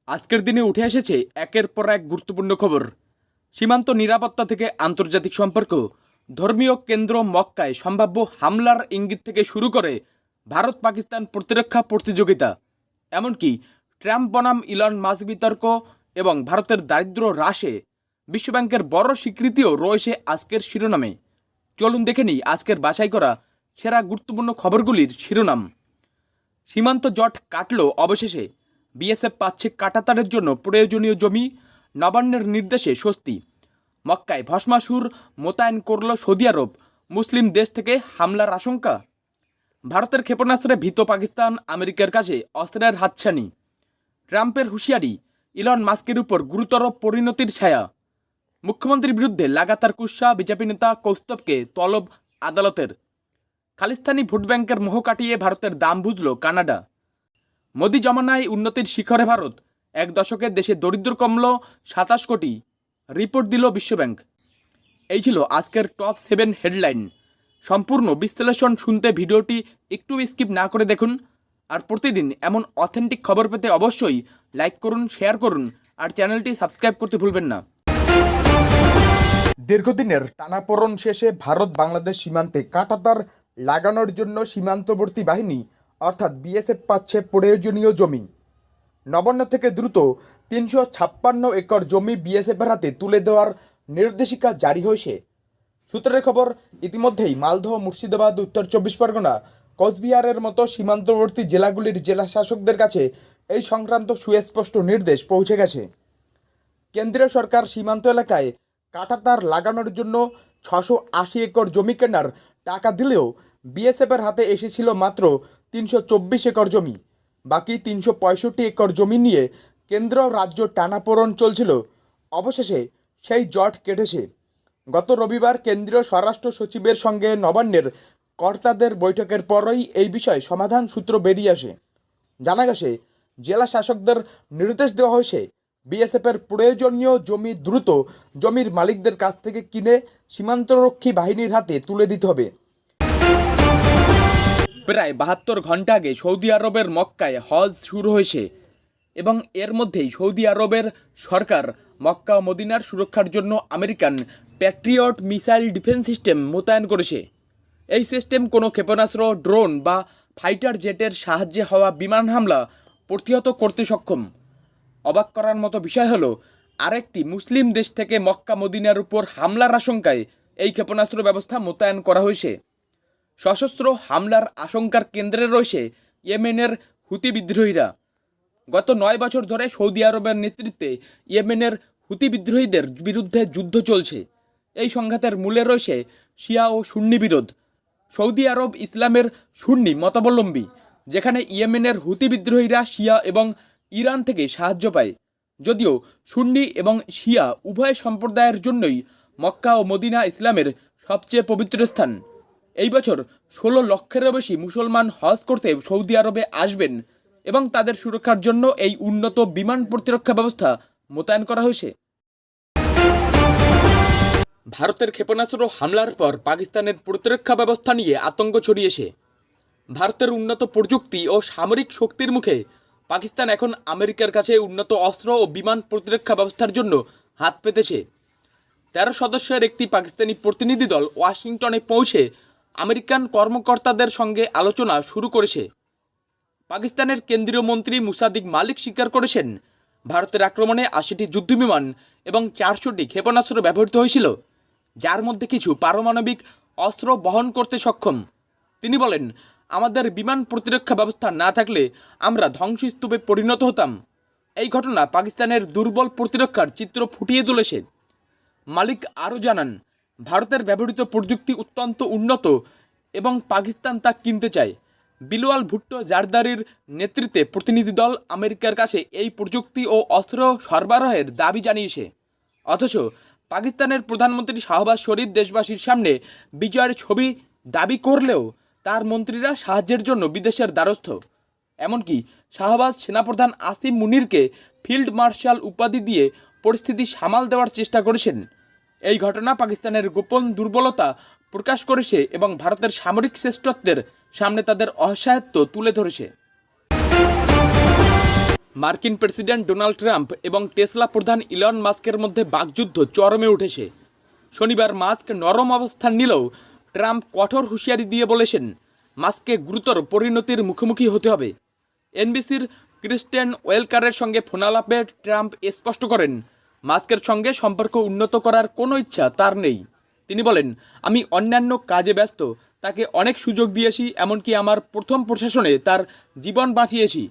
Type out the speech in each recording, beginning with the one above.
আজকের দিনে উঠে এসেছে একের পর এক গুরুত্বপূর্ণ খবর। সীমান্ত নিরাপত্তা থেকে আন্তর্জাতিক সম্পর্ক, ধর্মীয় কেন্দ্র মক্কায় সম্ভাব্য হামলার ইঙ্গিত থেকে শুরু করে ভারত পাকিস্তান প্রতিরক্ষা প্রতিযোগিতা, এমনকি ট্রাম্প বনাম ইলন মাস্ক বিতর্ক এবং ভারতের দারিদ্র্য হ্রাসে বিশ্বব্যাংকের বড় স্বীকৃতিও রয়েছে আজকের শিরোনামে। চলুন দেখে নিই আজকের বাছাই করা সেরা গুরুত্বপূর্ণ খবরগুলির শিরোনাম। সীমান্ত জট কাটল অবশেষে, বিএসএফ পাচ্ছে কাঁটাতারের জন্য প্রয়োজনীয় জমি, নবান্নের নির্দেশে স্বস্তি। মক্কায় ভস্মাসুর মোতায়েন করল সৌদি আরব, মুসলিম দেশ থেকে হামলার আশঙ্কা। ভারতের ক্ষেপণাস্ত্রে ভীত পাকিস্তান, আমেরিকার কাছে অস্ত্রের হাতছানি। ট্রাম্পের হুঁশিয়ারি, ইলন মাস্কের উপর গুরুতর পরিণতির ছায়া। মুখ্যমন্ত্রীর বিরুদ্ধে লাগাতার কুৎসা, বিজেপি নেতা কৌস্তবকে তলব আদালতের। খালিস্তানি ভোট ব্যাংকের মোহ কাটিয়ে ভারতের দাম বুঝল কানাডা। মোদি জমানায় উন্নতির শিখরে ভারত, এক দশকের দেশে দরিদ্র কমল 27 কোটি, রিপোর্ট দিল বিশ্বব্যাংক। এই ছিল আজকের টপ 7 হেডলাইন। সম্পূর্ণ বিশ্লেষণ শুনতে ভিডিওটি একটু স্কিপ না করে দেখুন। আর প্রতিদিন এমন অথেন্টিক খবর পেতে অবশ্যই লাইক করুন, শেয়ার করুন আর চ্যানেলটি সাবস্ক্রাইব করতে ভুলবেন না। দীর্ঘদিনের টানাপোড়েন শেষে ভারত বাংলাদেশ সীমান্তে কাঁটাতার লাগানোর জন্য সীমান্তবর্তী বাহিনী অর্থাৎ বিএসএফ পাচ্ছে প্রয়োজনীয় জমি। নবান্ন থেকে দ্রুত 356 একর জমি বিএসএফের হাতে তুলে দেওয়ার নির্দেশিকা জারি হয়েছে। সূত্রের খবর, ইতিমধ্যেই মালদহ, মুর্শিদাবাদ, উত্তর 24 পরগনা, কোচবিহারের মতো সীমান্তবর্তী জেলাগুলির জেলা শাসকদের কাছে এই সংক্রান্ত সুস্পষ্ট নির্দেশ পৌঁছে গেছে। কেন্দ্রীয় সরকার সীমান্ত এলাকায় কাঁটাতার লাগানোর জন্য 680 একর জমি কেনার টাকা দিলেও বিএসএফের হাতে এসেছিল মাত্র 324 একর জমি। বাকি 365 একর জমি নিয়ে কেন্দ্র রাজ্য টানাপোড়েন চলছিল। অবশেষে সেই জট কেটেছে। গত রবিবার কেন্দ্রীয় স্বরাষ্ট্র সচিবের সঙ্গে নবান্নের কর্তাদের বৈঠকের পরই এই বিষয়ে সমাধান সূত্র বেরিয়ে আসে। জানা গেছে, জেলা শাসকদের নির্দেশ দেওয়া হয়েছে বিএসএফের প্রয়োজনীয় জমি দ্রুত জমির মালিকদের কাছ থেকে কিনে সীমান্তরক্ষী বাহিনীর হাতে তুলে দিতে হবে। প্রায় 72 ঘন্টা আগে সৌদি আরবের মক্কায় হজ শুরু হয়েছে এবং এর মধ্যেই সৌদি আরবের সরকার মক্কা ও মদিনার সুরক্ষার জন্য American Patriot missile defence system মোতায়েন করেছে। এই সিস্টেম কোনো ক্ষেপণাস্ত্র, ড্রোন বা ফাইটার জেটের সাহায্যে হওয়া বিমান হামলা প্রতিহত করতে সক্ষম। অবাক করার মতো বিষয় হলো, আরেকটি মুসলিম দেশ থেকে মক্কা মদিনার উপর হামলার আশঙ্কায় এই ক্ষেপণাস্ত্র ব্যবস্থা মোতায়েন করা হয়েছে। সশস্ত্র হামলার আশঙ্কার কেন্দ্রে রয়েছে ইয়েমেনের হুতি বিদ্রোহীরা। গত 9 বছর ধরে সৌদি আরবের নেতৃত্বে ইয়েমেনের হুতি বিদ্রোহীদের বিরুদ্ধে যুদ্ধ চলছে। এই সংঘাতের মূলে রয়েছে শিয়া ও সুন্নি বিরোধ। সৌদি আরব ইসলামের সুন্নি মতাবলম্বী, যেখানে ইয়েমেনের হুতি বিদ্রোহীরা শিয়া এবং ইরান থেকে সাহায্য পায়। যদিও সুন্নি এবং শিয়া উভয় সম্প্রদায়ের জন্যই মক্কা ও মদিনা ইসলামের সবচেয়ে পবিত্র স্থান। এই বছর 16 লক্ষেরও বেশি মুসলমান হজ করতে সৌদি আরবে আসবেন এবং তাদের সুরক্ষার জন্য এই উন্নত বিমান প্রতিরক্ষা ব্যবস্থা মোতায়েন করা হয়েছে। ভারতের ক্ষেপণাস্ত্র হামলার পর পাকিস্তানের প্রতিরক্ষা ব্যবস্থা নিয়ে আতঙ্ক ছড়িয়েছে। ভারতের উন্নত প্রযুক্তি ও সামরিক শক্তির মুখে পাকিস্তান এখন আমেরিকার কাছে উন্নত অস্ত্র ও বিমান প্রতিরক্ষা ব্যবস্থার জন্য হাত পেতেছে। 13 সদস্যের একটি পাকিস্তানি প্রতিনিধি দল ওয়াশিংটনে পৌঁছে আমেরিকান কর্মকর্তাদের সঙ্গে আলোচনা শুরু করেছে। পাকিস্তানের কেন্দ্রীয় মন্ত্রী মুসাদিক মালিক স্বীকার করেছেন, ভারতের আক্রমণে 80টি যুদ্ধবিমান এবং 400টি ক্ষেপণাস্ত্র ব্যবহৃত হয়েছিল, যার মধ্যে কিছু পারমাণবিক অস্ত্র বহন করতে সক্ষম। তিনি বলেন, আমাদের বিমান প্রতিরক্ষা ব্যবস্থা না থাকলে আমরা ধ্বংসস্তূপে পরিণত হতাম। এই ঘটনা পাকিস্তানের দুর্বল প্রতিরক্ষার চিত্র ফুটিয়ে তুলেছে। মালিক আরও জানান, ভারতের ব্যবহৃত প্রযুক্তি অত্যন্ত উন্নত এবং পাকিস্তান তা কিনতে চায়। বিলওয়াল ভুট্টো জারদারির নেতৃত্বে প্রতিনিধি দল আমেরিকার কাছে এই প্রযুক্তি ও অস্ত্র সরবরাহের দাবি জানিয়েছে। অথচ পাকিস্তানের প্রধানমন্ত্রী শাহবাজ শরীফ দেশবাসীর সামনে বিজয়ের ছবি দাবি করলেও তার মন্ত্রীরা সাহায্যের জন্য বিদেশের দ্বারস্থ। এমনকি শাহবাজ সেনাপ্রধান আসিম মুনিরকে ফিল্ড মার্শাল উপাধি দিয়ে পরিস্থিতি সামাল দেওয়ার চেষ্টা করেছেন। এই ঘটনা পাকিস্তানের গোপন দুর্বলতা প্রকাশ করেছে এবং ভারতের সামরিক শ্রেষ্ঠত্বের সামনে তাদের অসহায়ত্ব তুলে ধরেছে। মার্কিন প্রেসিডেন্ট ডোনাল্ড ট্রাম্প এবং টেসলা প্রধান ইলন মাস্কের মধ্যে বাকযুদ্ধ চরমে উঠেছে। শনিবার মাস্ক নরম অবস্থান নিলেও ট্রাম্প কঠোর হুঁশিয়ারি দিয়ে বলেছেন মাস্ককে গুরুতর পরিণতির মুখোমুখি হতে হবে। এনবিসির ক্রিস্টেন ওয়েলকারের সঙ্গে ফোনালাপে ট্রাম্প স্পষ্ট করেন মাস্কের সঙ্গে সম্পর্ক উন্নত করার কোনো ইচ্ছা তার নেই। তিনি বলেন, আমি অন্যান্য কাজে ব্যস্ত, তাকে অনেক সুযোগ দিয়েছি, এমনকি আমার প্রথম প্রশাসনে তার জীবন বাঁচিয়েছি।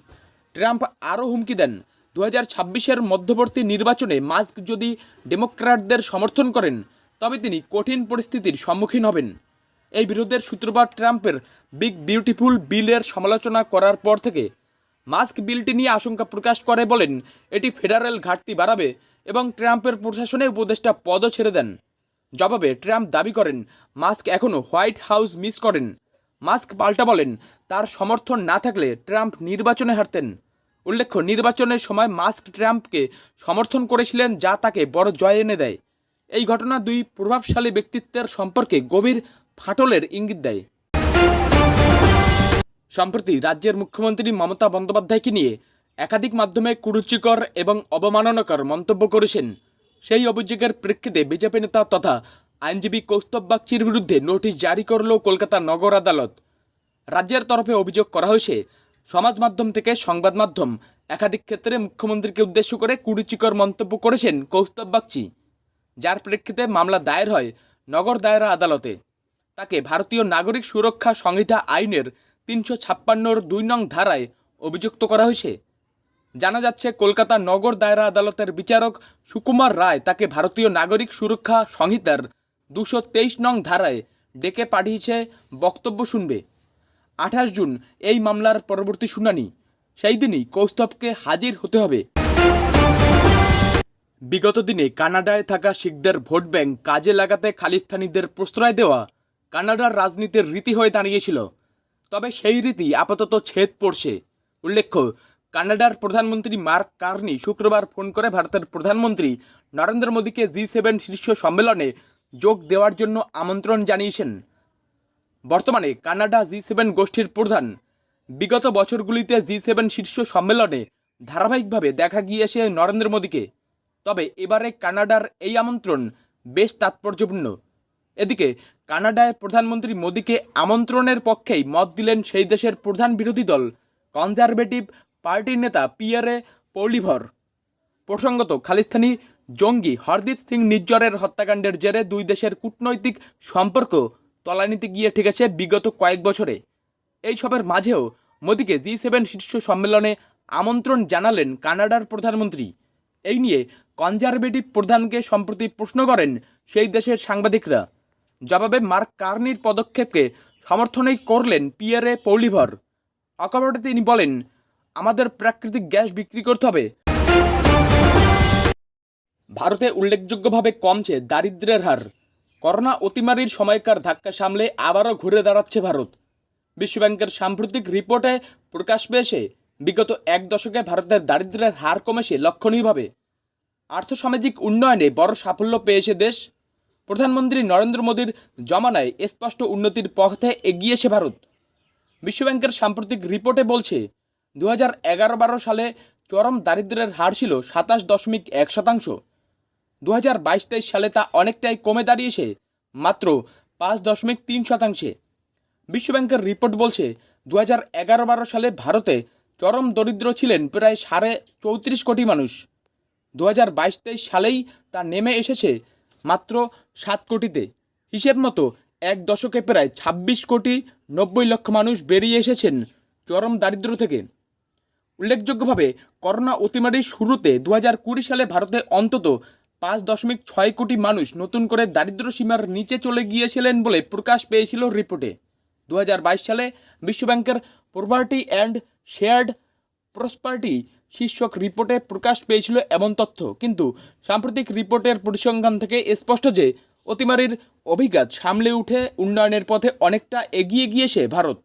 ট্রাম্প আরও হুমকি দেন 2026-এর মধ্যবর্তী নির্বাচনে মাস্ক যদি ডেমোক্র্যাটদের সমর্থন করেন তবে তিনি কঠিন পরিস্থিতির সম্মুখীন হবেন। এই বিরোধের সূত্রপাত ট্রাম্পের বিগ বিউটিফুল বিলের সমালোচনা করার পর থেকে। মাস্ক বিলটি নিয়ে আশঙ্কা প্রকাশ করে বলেন এটি ফেডারেল ঘাটতি বাড়াবে এবং ট্রাম্পের প্রশাসনে উপদেষ্টা পদও ছেড়ে দেন। জবাবে ট্রাম্প দাবি করেন মাস্ক এখনও হোয়াইট হাউস মিস করেন। মাস্ক পাল্টা বলেন তার সমর্থন না থাকলে ট্রাম্প নির্বাচনে হারতেন। উল্লেখ্য, নির্বাচনের সময় মাস্ক ট্রাম্পকে সমর্থন করেছিলেন, যা তাকে বড় জয় এনে দেয়। এই ঘটনা দুই প্রভাবশালী ব্যক্তিত্বের সম্পর্কে গভীর ফাটলের ইঙ্গিত দেয়। সম্প্রতি রাজ্যের মুখ্যমন্ত্রী মমতা বন্দ্যোপাধ্যায়কে নিয়ে একাধিক মাধ্যমে কুরুচিকর এবং অবমাননাকর মন্তব্য করেছেন। সেই অভিযোগের প্রেক্ষিতে বিজেপি নেতা তথা আইনজীবী কৌস্তব বাগচির বিরুদ্ধে নোটিশ জারি করল কলকাতা নগর আদালত। রাজ্যের তরফে অভিযোগ করা হয়েছে সমাজ মাধ্যম থেকে সংবাদ মাধ্যম একাধিক ক্ষেত্রে মুখ্যমন্ত্রীকে উদ্দেশ্য করে কুরুচিকর মন্তব্য করেছেন কৌস্তব বাগচি, যার প্রেক্ষিতে মামলা দায়ের হয় নগর দায়রা আদালতে। তাকে ভারতীয় নাগরিক সুরক্ষা সংহিতা আইনের 356-র 2 নং ধারায় অভিযুক্ত করা হয়েছে। জানা যাচ্ছে কলকাতা নগর দায়রা আদালতের বিচারক সুকুমার রায় তাকে ভারতীয় নাগরিক সুরক্ষা সংহিতার 223 নং ধারায় ডেকে পাঠিয়েছে বক্তব্য শুনবে। 28 জুন এই মামলার পরবর্তী শুনানি। সেই দিনই কৌস্তবকে হাজির হতে হবে। বিগত দিনে কানাডায় থাকা শিখদের ভোট ব্যাংক কাজে লাগাতে খালিস্তানিদের প্রশ্রয় দেওয়া কানাডার রাজনীতির রীতি হয়ে দাঁড়িয়েছিল। তবে সেই রীতি আপাতত ছেদ পড়ছে। উল্লেখ্য, কানাডার প্রধানমন্ত্রী মার্ক কার্নি শুক্রবার ফোন করে ভারতের প্রধানমন্ত্রী নরেন্দ্র মোদীকে G7 শীর্ষ সম্মেলনে যোগ দেওয়ার জন্য আমন্ত্রণ জানিয়েছেন। বর্তমানে কানাডা G7 গোষ্ঠীর প্রধান। বিগত বছরগুলিতে G7 শীর্ষ সম্মেলনে ধারাবাহিকভাবে দেখা গিয়েছে নরেন্দ্র মোদীকে। তবে এবারে কানাডার এই আমন্ত্রণ বেশ তাৎপর্যপূর্ণ। এদিকে কানাডায় প্রধানমন্ত্রী মোদীকে আমন্ত্রণের পক্ষেই মত দিলেন সেই দেশের প্রধান বিরোধী দল কনজারভেটিভ পার্টির নেতা পিয়ারে পৌলিভর। প্রসঙ্গত, খালিস্তানি জঙ্গি হরদীপ সিং নিজ্জরের হত্যাকাণ্ডের জেরে দুই দেশের কূটনৈতিক সম্পর্ক তলানিতে গিয়ে ঠেকেছে বিগত কয়েক বছরে। এইসবের মাঝেও মোদীকে G7 শীর্ষ সম্মেলনে আমন্ত্রণ জানালেন কানাডার প্রধানমন্ত্রী। এই নিয়ে কনজারভেটিভ প্রধানকে সম্প্রতি প্রশ্ন করেন সেই দেশের সাংবাদিকরা। জবাবে মার্ক কার্নির পদক্ষেপকে সমর্থনই করলেন পিয়ারে পৌলিভর। অকপটে তিনি বলেন, আমাদের প্রাকৃতিক গ্যাস বিক্রি করতে হবে। ভারতে উল্লেখযোগ্যভাবে কমছে দারিদ্র্যের হার। করোনা অতিমারির সময়কার ধাক্কা সামলে আবারও ঘুরে দাঁড়াচ্ছে ভারত। বিশ্বব্যাংকের সাম্প্রতিক রিপোর্টে প্রকাশ পেয়েছে বিগত এক দশকে ভারতের দারিদ্র্যের হার কমেছে লক্ষণীয়ভাবে। আর্থসামাজিক উন্নয়নে বড় সাফল্য পেয়েছে দেশ। প্রধানমন্ত্রী নরেন্দ্র মোদীর জমানায় স্পষ্ট উন্নতির পথে এগিয়েছে ভারত। বিশ্বব্যাংকের সাম্প্রতিক রিপোর্টে বলছে 2011-12 সালে চরম দারিদ্র্যের হার ছিল 27.1%। 2022-23 সালে তা অনেকটাই কমে দাঁড়িয়েছে মাত্র 5.3%। বিশ্বব্যাংকের রিপোর্ট বলছে 2011-12 সালে ভারতে চরম দরিদ্র ছিলেন প্রায় 34 কোটি মানুষ। 2022-23 সালেই তা নেমে এসেছে মাত্র 7 কোটিতে। হিসেব মতো এক দশকে প্রায় 26 কোটি 90 লক্ষ মানুষ বেরিয়ে এসেছেন চরম দারিদ্র্য থেকে। উল্লেখযোগ্যভাবে করোনা অতিমারির শুরুতে 2020 সালে ভারতে অন্তত 5.6 কোটি মানুষ নতুন করে দারিদ্র্য সীমার নিচে চলে গিয়েছিলেন বলে প্রকাশ পেয়েছিল রিপোর্টে। 2022 সালে বিশ্বব্যাংকের পভার্টি অ্যান্ড শেয়ার্ড প্রসপারিটি শীর্ষক রিপোর্টে প্রকাশ পেয়েছিল এমন তথ্য। কিন্তু সাম্প্রতিক রিপোর্টের পরিসংখ্যান থেকে স্পষ্ট যে অতিমারির অভিঘাত সামলে উঠে উন্নয়নের পথে অনেকটা এগিয়ে গিয়েছে ভারত।